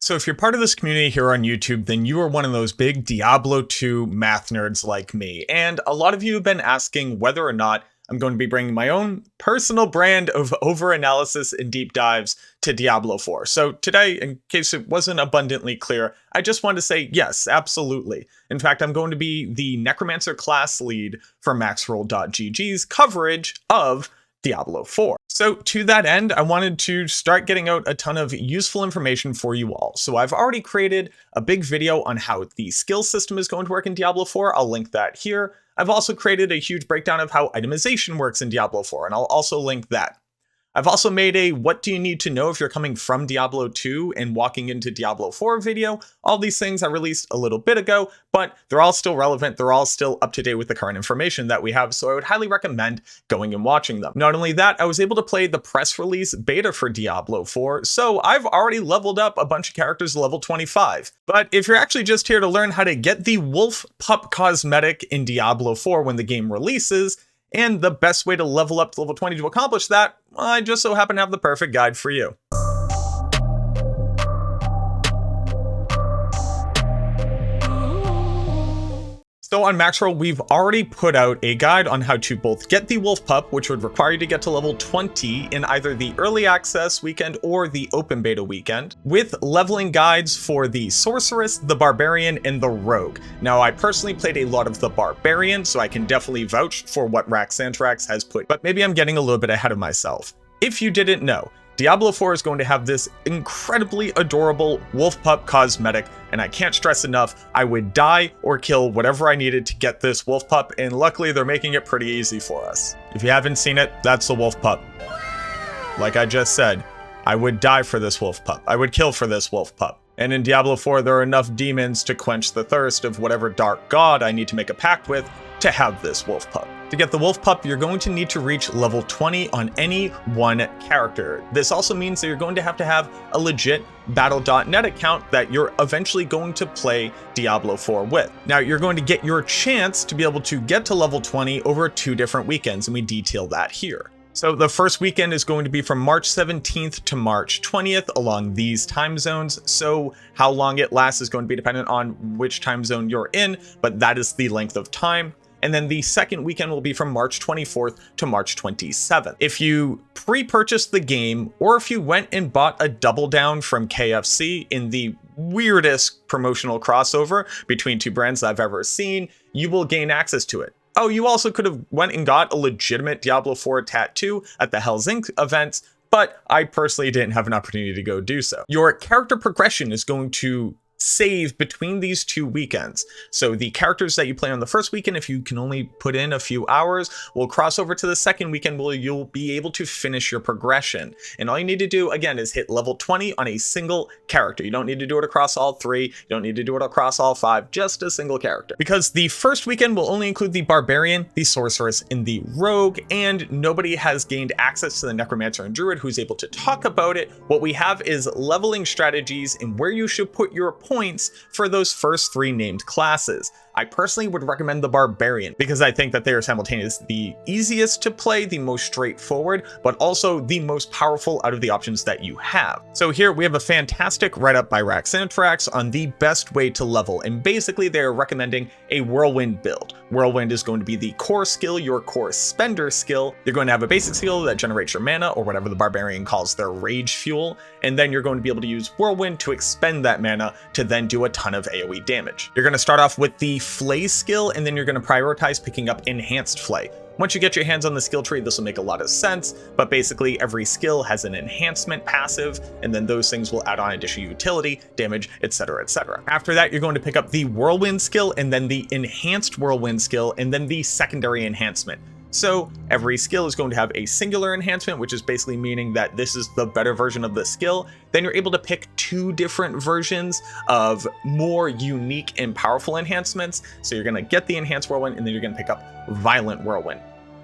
So if you're part of this community here on YouTube, then you are one of those big Diablo 2 math nerds like me. And a lot of you have been asking whether or not I'm going to be bringing my own personal brand of over-analysis and deep dives to Diablo 4. So today, in case it wasn't abundantly clear, I just wanted to say yes, absolutely. In fact, I'm going to be the Necromancer class lead for maxroll.gg's coverage of Diablo 4. So to that end, I wanted to start getting out a ton of useful information for you all. So I've already created a big video on how the skill system is going to work in Diablo 4. I'll link that here. I've also created a huge breakdown of how itemization works in Diablo 4, and I'll also link that. I've also made a what do you need to know if you're coming from Diablo 2 and walking into Diablo 4 video. All these things I released a little bit ago, but they're all still relevant. They're all still up to date with the current information that we have, so I would highly recommend going and watching them. Not only that, I was able to play the press release beta for Diablo 4, so I've already leveled up a bunch of characters to level 25. But if you're actually just here to learn how to get the Wolf Pup Cosmetic in Diablo 4 when the game releases, and the best way to level up to level 20 to accomplish that, I just so happen to have the perfect guide for you. So on Maxroll, we've already put out a guide on how to both get the Wolf Pup, which would require you to get to level 20 in either the early access weekend or the open beta weekend, with leveling guides for the Sorceress, the Barbarian, and the Rogue. Now, I personally played a lot of the Barbarian, so I can definitely vouch for what Raxantrax has put, but maybe I'm getting a little bit ahead of myself. If you didn't know, Diablo 4 is going to have this incredibly adorable Wolf Pup Cosmetic, and I can't stress enough, I would die or kill whatever I needed to get this Wolf Pup, and luckily they're making it pretty easy for us. If you haven't seen it, that's the Wolf Pup. Like I just said, I would die for this Wolf Pup. I would kill for this Wolf Pup. And in Diablo 4, there are enough demons to quench the thirst of whatever dark god I need to make a pact with to have this Wolf Pup. To get the Wolf Pup, you're going to need to reach level 20 on any one character. This also means that you're going to have a legit Battle.net account that you're eventually going to play Diablo 4 with. Now, you're going to get your chance to be able to get to level 20 over 2 different weekends, and we detail that here. So the first weekend is going to be from March 17th to March 20th along these time zones. So how long it lasts is going to be dependent on which time zone you're in, but that is the length of time. And then the second weekend will be from March 24th to March 27th. If you pre-purchased the game, or if you went and bought a double down from KFC in the weirdest promotional crossover between two brands I've ever seen, you will gain access to it. Oh, you also could have went and got a legitimate Diablo 4 tattoo at the Hell's Inc events, but I personally didn't have an opportunity to go do so. Your character progression is going to save between these 2 weekends. So the characters that you play on the first weekend, if you can only put in a few hours, will cross over to the second weekend where you'll be able to finish your progression. And all you need to do, again, is hit level 20 on a single character. You don't need to do it across all 3. You don't need to do it across all 5, just a single character. Because the first weekend will only include the Barbarian, the Sorceress, and the Rogue, and nobody has gained access to the Necromancer and Druid who's able to talk about it. What we have is leveling strategies and where you should put your points for those first 3 named classes. I personally would recommend the Barbarian because I think that they are simultaneously the easiest to play, the most straightforward, but also the most powerful out of the options that you have. So here we have a fantastic write-up by Raxantrax on the best way to level, and basically they're recommending a Whirlwind build. Whirlwind is going to be the core skill, your core spender skill. You're going to have a basic skill that generates your mana, or whatever the Barbarian calls their rage fuel, and then you're going to be able to use Whirlwind to expend that mana to then do a ton of AoE damage. You're going to start off with the Flay skill, and then you're going to prioritize picking up Enhanced Flay. Once you get your hands on the skill tree, this will make a lot of sense, but basically every skill has an enhancement passive, and then those things will add on additional utility, damage, etc., etc. After that, you're going to pick up the Whirlwind skill, and then the Enhanced Whirlwind skill, and then the secondary enhancement. So every skill is going to have a singular enhancement, which is basically meaning that this is the better version of the skill. Then you're able to pick 2 different versions of more unique and powerful enhancements. So you're going to get the Enhanced Whirlwind, and then you're going to pick up Violent Whirlwind.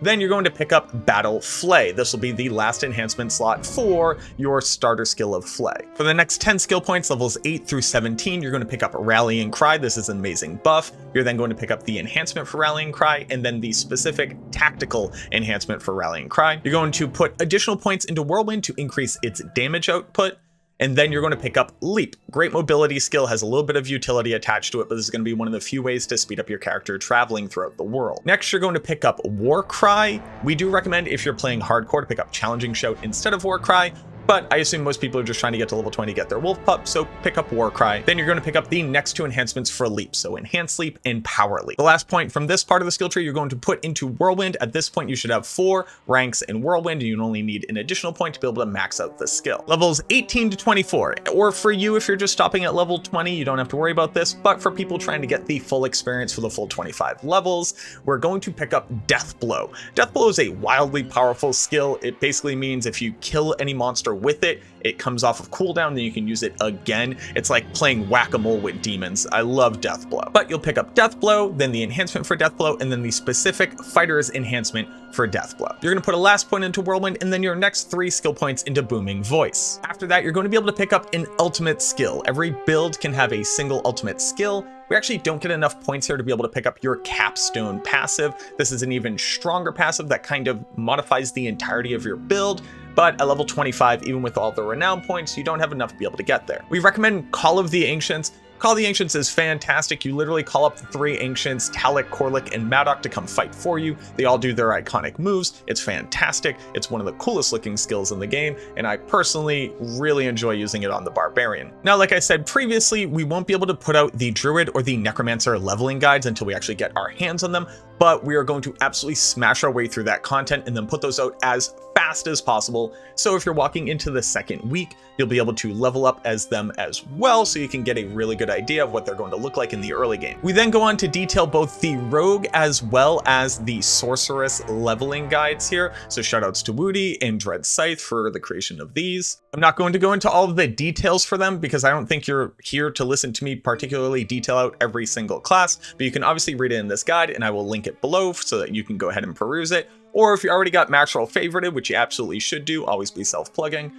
Then you're going to pick up Battle Flay. This will be the last enhancement slot for your starter skill of Flay. For the next 10 skill points, levels 8 through 17, you're going to pick up Rallying Cry. This is an amazing buff. You're then going to pick up the enhancement for Rallying Cry, and then the specific tactical enhancement for Rallying Cry. You're going to put additional points into Whirlwind to increase its damage output. And then you're going to pick up Leap. Great mobility skill, has a little bit of utility attached to it, but this is going to be one of the few ways to speed up your character traveling throughout the world. Next, you're going to pick up Warcry. We do recommend, if you're playing hardcore, to pick up Challenging Shout instead of Warcry, but I assume most people are just trying to get to level 20 to get their Wolf Pup, so pick up Warcry. Then you're going to pick up the next two enhancements for Leap, so Enhanced Leap and Power Leap. The last point from this part of the skill tree, you're going to put into Whirlwind. At this point, you should have 4 ranks in Whirlwind, and you only need an additional point to be able to max out the skill. Levels 18 to 24, or for you, if you're just stopping at level 20, you don't have to worry about this, but for people trying to get the full experience for the full 25 levels, we're going to pick up Death Blow. Death Blow is a wildly powerful skill. It basically means if you kill any monster with it, it comes off of cooldown, then you can use it again. It's like playing whack-a-mole with demons. I love Death Blow. But you'll pick up Death Blow, then the enhancement for Death Blow, and then the specific fighter's enhancement for Death Blow. You're going to put a last point into Whirlwind, and then your next 3 skill points into Booming Voice. After that, you're going to be able to pick up an ultimate skill. Every build can have a single ultimate skill. We actually don't get enough points here to be able to pick up your Capstone passive. This is an even stronger passive that kind of modifies the entirety of your build, but at level 25, even with all the renown points, you don't have enough to be able to get there. We recommend Call of the Ancients. Call of the Ancients is fantastic. You literally call up the 3 Ancients, Talik, Korlik, and Madoc to come fight for you. They all do their iconic moves. It's fantastic. It's one of the coolest looking skills in the game, and I personally really enjoy using it on the Barbarian. Now, like I said previously, we won't be able to put out the Druid or the Necromancer leveling guides until we actually get our hands on them, but we are going to absolutely smash our way through that content and then put those out as fast as possible. So if you're walking into the second week, you'll be able to level up as them as well, so you can get a really good idea of what they're going to look like in the early game. We then go on to detail both the Rogue as well as the Sorceress leveling guides here. So shoutouts to Woody and Dread Scythe for the creation of these. I'm not going to go into all of the details for them because I don't think you're here to listen to me particularly detail out every single class, but you can obviously read it in this guide, and I will link it below so that you can go ahead and peruse it. Or if you already got Maxwell favorited, which you absolutely should do, always be self-plugging.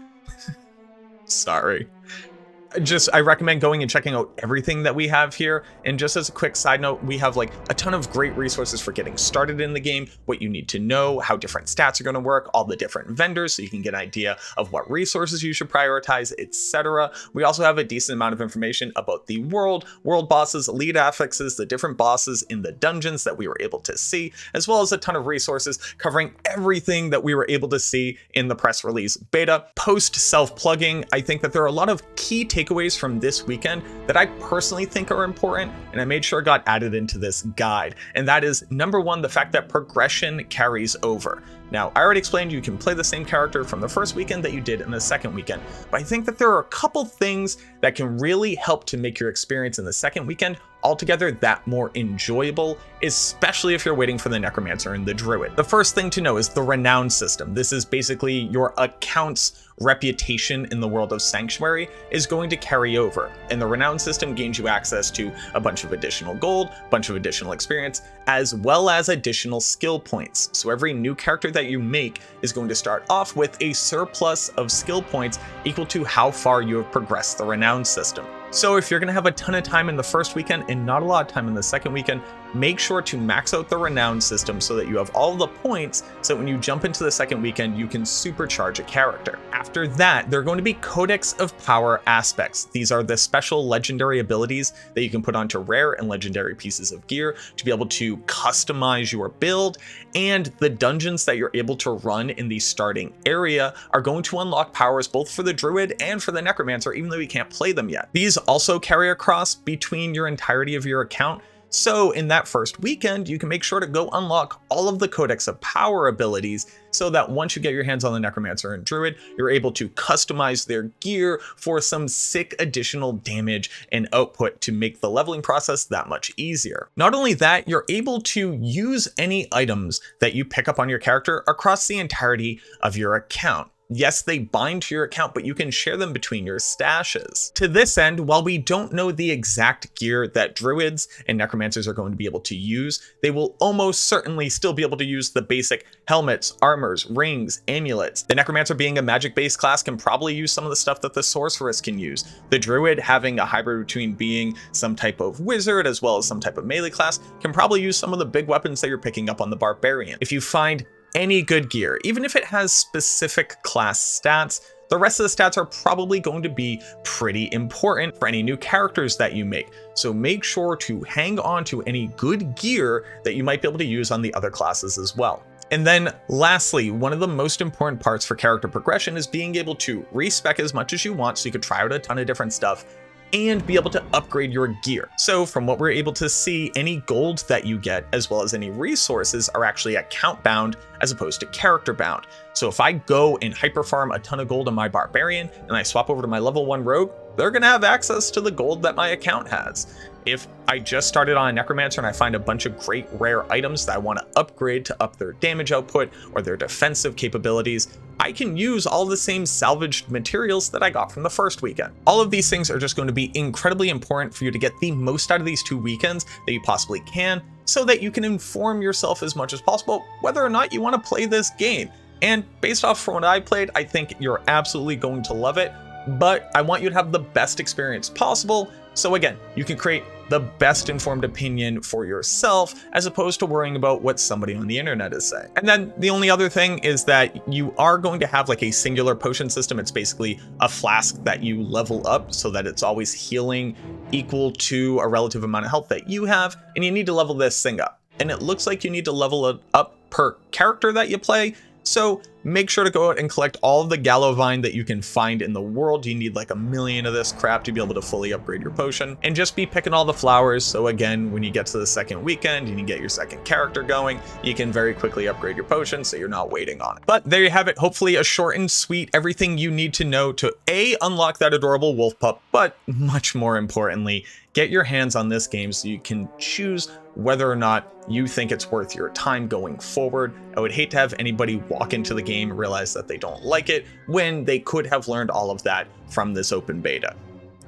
Sorry. I recommend going and checking out everything that we have here. And just as a quick side note, we have like a ton of great resources for getting started in the game, what you need to know, how different stats are going to work, all the different vendors, so you can get an idea of what resources you should prioritize, etc. We also have a decent amount of information about the world bosses, lead affixes, the different bosses in the dungeons that we were able to see, as well as a ton of resources covering everything that we were able to see in the press release beta. Post self-plugging, I think that there are a lot of key takeaways from this weekend that I personally think are important, and I made sure got added into this guide. And that is, number 1, the fact that progression carries over. Now, I already explained you can play the same character from the first weekend that you did in the second weekend, but I think that there are a couple things that can really help to make your experience in the second weekend altogether that more enjoyable, especially if you're waiting for the Necromancer and the Druid. The first thing to know is the renown system. This is basically your account's reputation in the world of Sanctuary is going to carry over, and the renown system gains you access to a bunch of additional gold, a bunch of additional experience, as well as additional skill points. So every new character that you make is going to start off with a surplus of skill points equal to how far you have progressed the renown system. So if you're going to have a ton of time in the first weekend and not a lot of time in the second weekend, make sure to max out the renown system so that you have all the points, so that when you jump into the second weekend, you can supercharge a character. After that, there are going to be Codex of Power aspects. These are the special legendary abilities that you can put onto rare and legendary pieces of gear to be able to customize your build, and the dungeons that you're able to run in the starting area are going to unlock powers both for the Druid and for the Necromancer, even though you can't play them yet. These also carry across between your entirety of your account. So in that first weekend, you can make sure to go unlock all of the Codex of Power abilities so that once you get your hands on the Necromancer and Druid, you're able to customize their gear for some sick additional damage and output to make the leveling process that much easier. Not only that, you're able to use any items that you pick up on your character across the entirety of your account. Yes, they bind to your account, but you can share them between your stashes. To this end, while we don't know the exact gear that Druids and Necromancers are going to be able to use, they will almost certainly still be able to use the basic helmets, armors, rings, amulets. The Necromancer, being a magic-based class, can probably use some of the stuff that the Sorceress can use. The Druid, having a hybrid between being some type of wizard as well as some type of melee class, can probably use some of the big weapons that you're picking up on the Barbarian. If you find any good gear, even if it has specific class stats, the rest of the stats are probably going to be pretty important for any new characters that you make. So make sure to hang on to any good gear that you might be able to use on the other classes as well. And then lastly, one of the most important parts for character progression is being able to respec as much as you want so you could try out a ton of different stuff and be able to upgrade your gear. So from what we're able to see, any gold that you get, as well as any resources, are actually account bound as opposed to character bound. So if I go and hyper farm a ton of gold on my Barbarian and I swap over to my level 1 rogue, they're gonna have access to the gold that my account has. If I just started on a Necromancer and I find a bunch of great rare items that I want to upgrade to up their damage output or their defensive capabilities, I can use all the same salvaged materials that I got from the first weekend. All of these things are just going to be incredibly important for you to get the most out of these 2 weekends that you possibly can, so that you can inform yourself as much as possible whether or not you want to play this game. And based off from what I played, I think you're absolutely going to love it, but I want you to have the best experience possible. So again, you can create the best informed opinion for yourself as opposed to worrying about what somebody on the internet is saying. And then the only other thing is that you are going to have like a singular potion system. It's basically a flask that you level up so that it's always healing equal to a relative amount of health that you have, and you need to level this thing up. And it looks like you need to level it up per character that you play. So make sure to go out and collect all of the Gallovine that you can find in the world. You need like 1 million of this crap to be able to fully upgrade your potion, and just be picking all the flowers. So again, when you get to the second weekend and you get your second character going, you can very quickly upgrade your potion so you're not waiting on it. But there you have it. Hopefully a short and sweet, everything you need to know to unlock that adorable wolf pup, but much more importantly, get your hands on this game so you can choose whether or not you think it's worth your time going forward. I would hate to have anybody walk into the game and realize that they don't like it when they could have learned all of that from this open beta.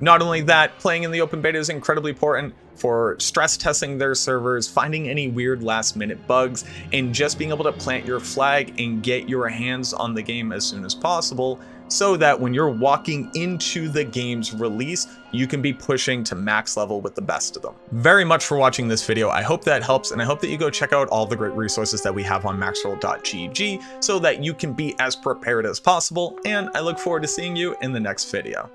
Not only that, playing in the open beta is incredibly important for stress testing their servers, finding any weird last minute bugs, and just being able to plant your flag and get your hands on the game as soon as possible, so that when you're walking into the game's release, you can be pushing to max level with the best of them. Very much for watching this video. I hope that helps, and I hope that you go check out all the great resources that we have on maxroll.gg so that you can be as prepared as possible, and I look forward to seeing you in the next video.